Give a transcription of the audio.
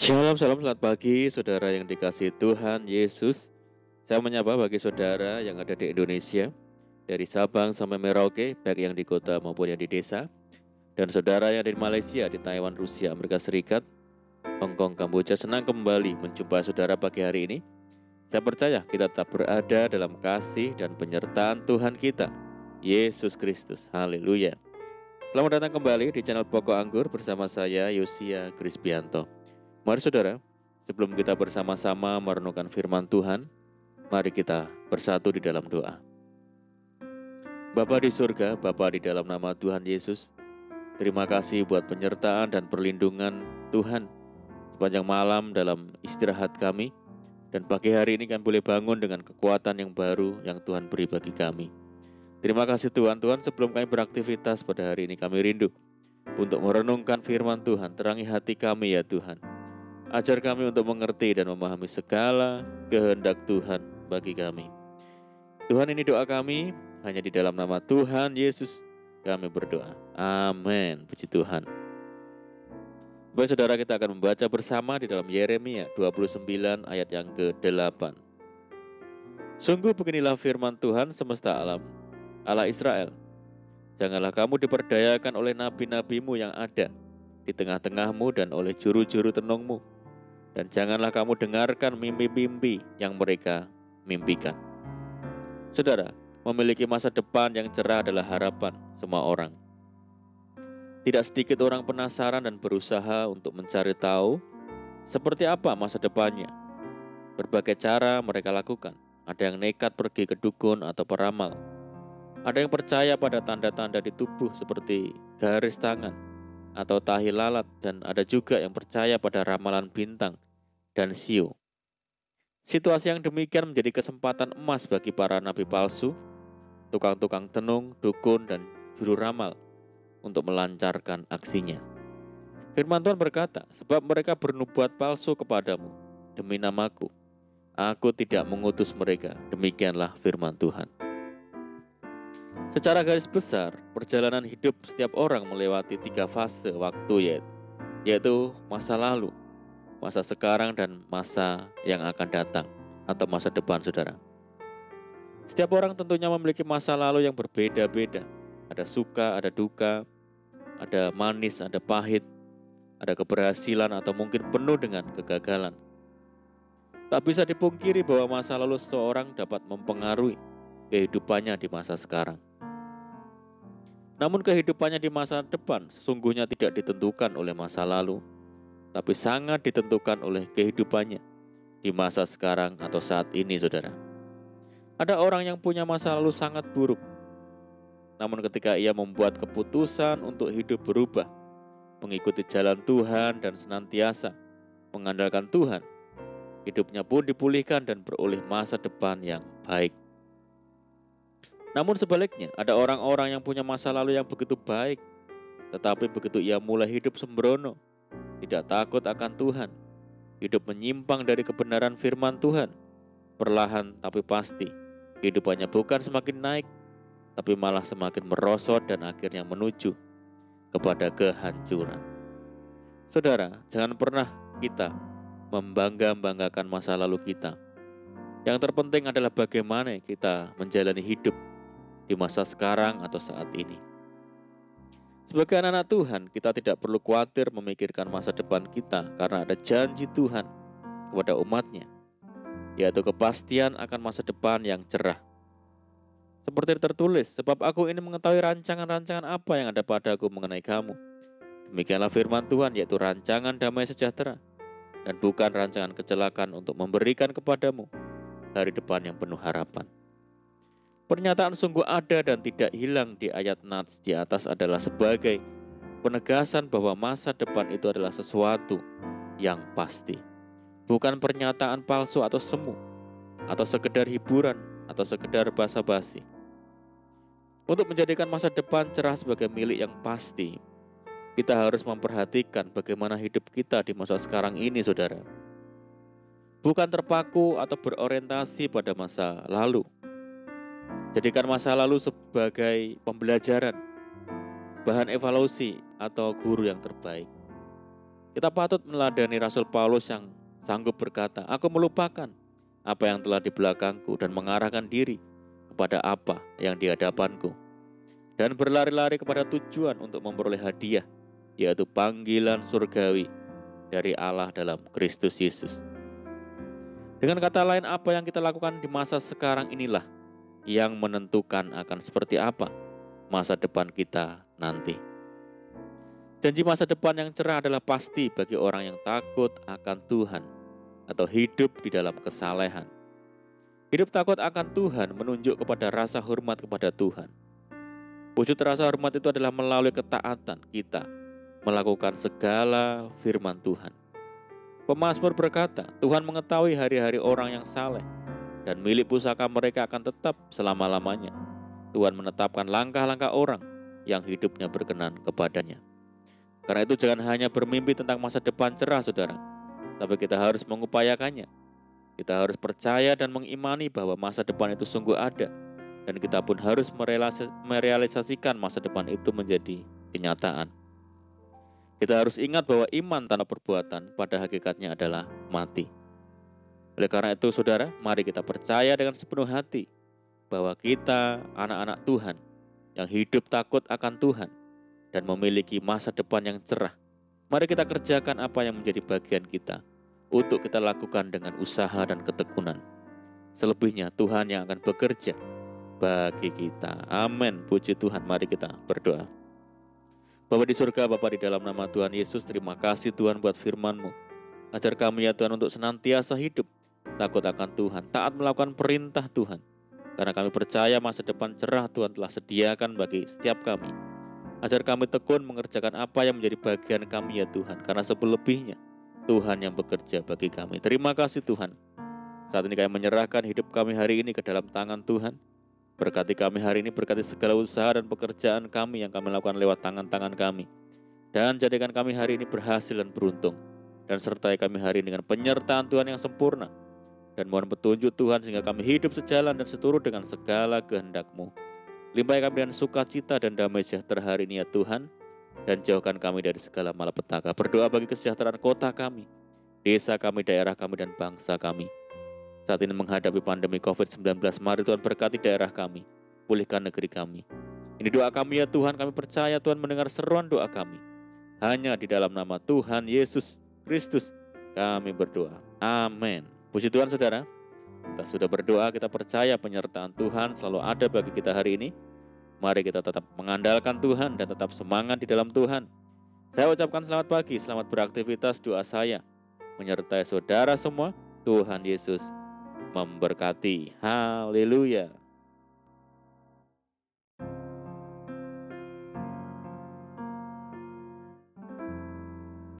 Shalom, shalom, selamat pagi saudara yang dikasihi Tuhan Yesus. Saya menyapa bagi saudara yang ada di Indonesia, dari Sabang sampai Merauke, baik yang di kota maupun yang di desa. Dan saudara yang ada di Malaysia, di Taiwan, Rusia, Amerika Serikat, Hong Kong, Kamboja, senang kembali menjumpai saudara pagi hari ini. Saya percaya kita tetap berada dalam kasih dan penyertaan Tuhan kita, Yesus Kristus. Haleluya. Selamat datang kembali di channel Pokok Anggur bersama saya, Yosia Krispianto. Mari saudara, sebelum kita bersama-sama merenungkan firman Tuhan, mari kita bersatu di dalam doa. Bapa di surga, Bapa di dalam nama Tuhan Yesus, terima kasih buat penyertaan dan perlindungan Tuhan sepanjang malam dalam istirahat kami. Dan pagi hari ini kami boleh bangun dengan kekuatan yang baru yang Tuhan beri bagi kami. Terima kasih Tuhan, sebelum kami beraktivitas pada hari ini kami rindu untuk merenungkan firman Tuhan, terangi hati kami ya Tuhan. Ajar kami untuk mengerti dan memahami segala kehendak Tuhan bagi kami. Tuhan, ini doa kami, hanya di dalam nama Tuhan Yesus kami berdoa. Amin. Puji Tuhan. Baik saudara, kita akan membaca bersama di dalam Yeremia 29 ayat yang ke-8. Sungguh beginilah firman Tuhan semesta alam, Allah Israel. Janganlah kamu diperdayakan oleh nabi-nabimu yang ada di tengah-tengahmu dan oleh juru-juru tenungmu. Dan janganlah kamu dengarkan mimpi-mimpi yang mereka mimpikan. Saudara, memiliki masa depan yang cerah adalah harapan semua orang. Tidak sedikit orang penasaran dan berusaha untuk mencari tahu seperti apa masa depannya. Berbagai cara mereka lakukan. Ada yang nekat pergi ke dukun atau peramal. Ada yang percaya pada tanda-tanda di tubuh seperti garis tangan atau tahi lalat. Dan ada juga yang percaya pada ramalan bintang dan siu. Situasi yang demikian menjadi kesempatan emas bagi para nabi palsu, tukang-tukang tenung, dukun, dan juru ramal untuk melancarkan aksinya. Firman Tuhan berkata, sebab mereka bernubuat palsu kepadamu demi namaku. Aku tidak mengutus mereka. Demikianlah firman Tuhan. Secara garis besar, perjalanan hidup setiap orang melewati 3 fase waktu, yaitu masa lalu, masa sekarang, dan masa yang akan datang atau masa depan saudara. Setiap orang tentunya memiliki masa lalu yang berbeda-beda. Ada suka, ada duka, ada manis, ada pahit, ada keberhasilan atau mungkin penuh dengan kegagalan. Tak bisa dipungkiri bahwa masa lalu seseorang dapat mempengaruhi kehidupannya di masa sekarang. Namun kehidupannya di masa depan sesungguhnya tidak ditentukan oleh masa lalu, tapi sangat ditentukan oleh kehidupannya di masa sekarang atau saat ini saudara. Ada orang yang punya masa lalu sangat buruk, namun ketika ia membuat keputusan untuk hidup berubah, mengikuti jalan Tuhan dan senantiasa mengandalkan Tuhan, hidupnya pun dipulihkan dan beroleh masa depan yang baik. Namun sebaliknya, ada orang-orang yang punya masa lalu yang begitu baik, tetapi begitu ia mulai hidup sembrono, tidak takut akan Tuhan, hidup menyimpang dari kebenaran firman Tuhan, perlahan tapi pasti, kehidupannya bukan semakin naik, tapi malah semakin merosot dan akhirnya menuju kepada kehancuran. Saudara, jangan pernah kita membangga-banggakan masa lalu kita. Yang terpenting adalah bagaimana kita menjalani hidup di masa sekarang atau saat ini. Sebagai anak-anak Tuhan, kita tidak perlu khawatir memikirkan masa depan kita karena ada janji Tuhan kepada umatnya, yaitu kepastian akan masa depan yang cerah. Seperti tertulis, sebab aku ini mengetahui rancangan-rancangan apa yang ada padaku mengenai kamu. Demikianlah firman Tuhan, yaitu rancangan damai sejahtera dan bukan rancangan kecelakaan untuk memberikan kepadamu hari depan yang penuh harapan. Pernyataan sungguh ada dan tidak hilang di ayat nats di atas adalah sebagai penegasan bahwa masa depan itu adalah sesuatu yang pasti. Bukan pernyataan palsu atau semu, atau sekedar hiburan, atau sekedar basa-basi. Untuk menjadikan masa depan cerah sebagai milik yang pasti, kita harus memperhatikan bagaimana hidup kita di masa sekarang ini, saudara. Bukan terpaku atau berorientasi pada masa lalu. Jadikan masa lalu sebagai pembelajaran, bahan evaluasi, atau guru yang terbaik. Kita patut meneladani Rasul Paulus yang sanggup berkata, "Aku melupakan apa yang telah di belakangku dan mengarahkan diri kepada apa yang di hadapanku, dan berlari-lari kepada tujuan untuk memperoleh hadiah, yaitu panggilan surgawi dari Allah dalam Kristus Yesus." Dengan kata lain, apa yang kita lakukan di masa sekarang inilah yang menentukan akan seperti apa masa depan kita nanti. Janji masa depan yang cerah adalah pasti bagi orang yang takut akan Tuhan atau hidup di dalam kesalehan. Hidup takut akan Tuhan menunjuk kepada rasa hormat kepada Tuhan. Wujud rasa hormat itu adalah melalui ketaatan kita melakukan segala firman Tuhan. Pemazmur berkata, Tuhan mengetahui hari-hari orang yang saleh, dan milik pusaka mereka akan tetap selama-lamanya. Tuhan menetapkan langkah-langkah orang yang hidupnya berkenan kepadanya. Karena itu jangan hanya bermimpi tentang masa depan cerah, saudara, tapi kita harus mengupayakannya. Kita harus percaya dan mengimani bahwa masa depan itu sungguh ada, dan kita pun harus merealisasikan masa depan itu menjadi kenyataan. Kita harus ingat bahwa iman tanpa perbuatan pada hakikatnya adalah mati. Oleh karena itu, saudara, mari kita percaya dengan sepenuh hati bahwa kita anak-anak Tuhan yang hidup takut akan Tuhan dan memiliki masa depan yang cerah. Mari kita kerjakan apa yang menjadi bagian kita untuk kita lakukan dengan usaha dan ketekunan. Selebihnya Tuhan yang akan bekerja bagi kita. Amin. Puji Tuhan. Mari kita berdoa. Bapa di surga, Bapa di dalam nama Tuhan Yesus, terima kasih Tuhan buat firman-Mu. Ajar kami ya Tuhan untuk senantiasa hidup takut akan Tuhan, taat melakukan perintah Tuhan. Karena kami percaya masa depan cerah Tuhan telah sediakan bagi setiap kami. Ajar kami tekun mengerjakan apa yang menjadi bagian kami ya Tuhan, karena selebihnya Tuhan yang bekerja bagi kami. Terima kasih Tuhan. Saat ini kami menyerahkan hidup kami hari ini ke dalam tangan Tuhan. Berkati kami hari ini, berkati segala usaha dan pekerjaan kami yang kami lakukan lewat tangan-tangan kami. Dan jadikan kami hari ini berhasil dan beruntung. Dan sertai kami hari ini dengan penyertaan Tuhan yang sempurna. Dan mohon petunjuk Tuhan sehingga kami hidup sejalan dan seturut dengan segala kehendak-Mu. Limpahi kami dengan sukacita dan damai sejahtera hari ini ya Tuhan. Dan jauhkan kami dari segala malapetaka. Berdoa bagi kesejahteraan kota kami, desa kami, daerah kami, dan bangsa kami. Saat ini menghadapi pandemi COVID-19, mari Tuhan berkati daerah kami, pulihkan negeri kami. Ini doa kami ya Tuhan, kami percaya Tuhan mendengar seruan doa kami. Hanya di dalam nama Tuhan Yesus Kristus kami berdoa. Amin. Puji Tuhan saudara, kita sudah berdoa, kita percaya penyertaan Tuhan selalu ada bagi kita hari ini. Mari kita tetap mengandalkan Tuhan dan tetap semangat di dalam Tuhan. Saya ucapkan selamat pagi, selamat beraktivitas. Doa saya menyertai saudara semua. Tuhan Yesus memberkati. Haleluya.